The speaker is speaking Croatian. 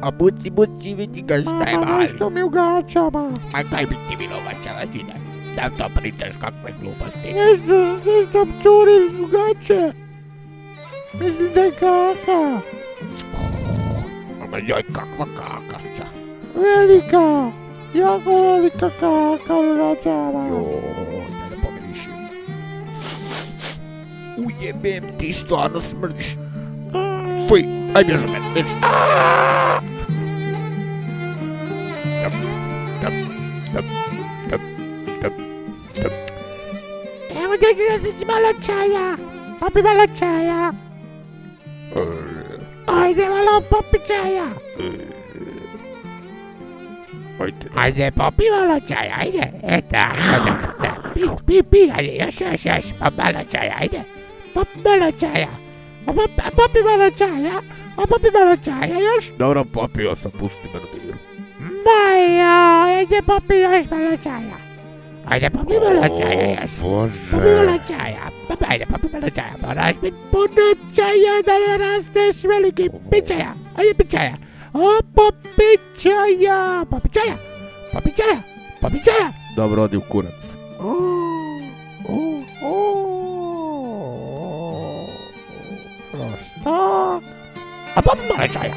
A buci, vidi ga šta je Mama, mali. nešto mi u gaćama. Ma kaj bi ti bilo gaćama, sine? Da to pričaš kakve gluposti. Nešto curi u gaće. Mislim da je kaka. Ma joj, kakva kakašća. Velika. Jako velika kaka u gaćama. Joj, da ne pogrišim. Ujebem, ti stvarno smrdiš. Fuj, aj bjež od mene, bjež. Evo da malo čaja. Popi malo čaja. Ajde malo popi čaja. Ajde, popi malo čaja, ajde. Pi, ajde, još, pa malo čaja, ajde. Popi malo čaja. Popi malo čaja. Popi malo čaja još. Dobro, popio sam, pusti me na miru. Maja, ajde popi još malo čaja. Ajde, popi malo čaja još. Popi malo čaja. Ajde, popi malo čaja, moraš biti. Puno čaja da ne rasteš veliki. Pi čaja. Ajde pi čaja. O, popi čaja. Popi čaja. Popi čaja. Popi čaja. Dobro, odi u kurac. Prostak. A popi malo čaja.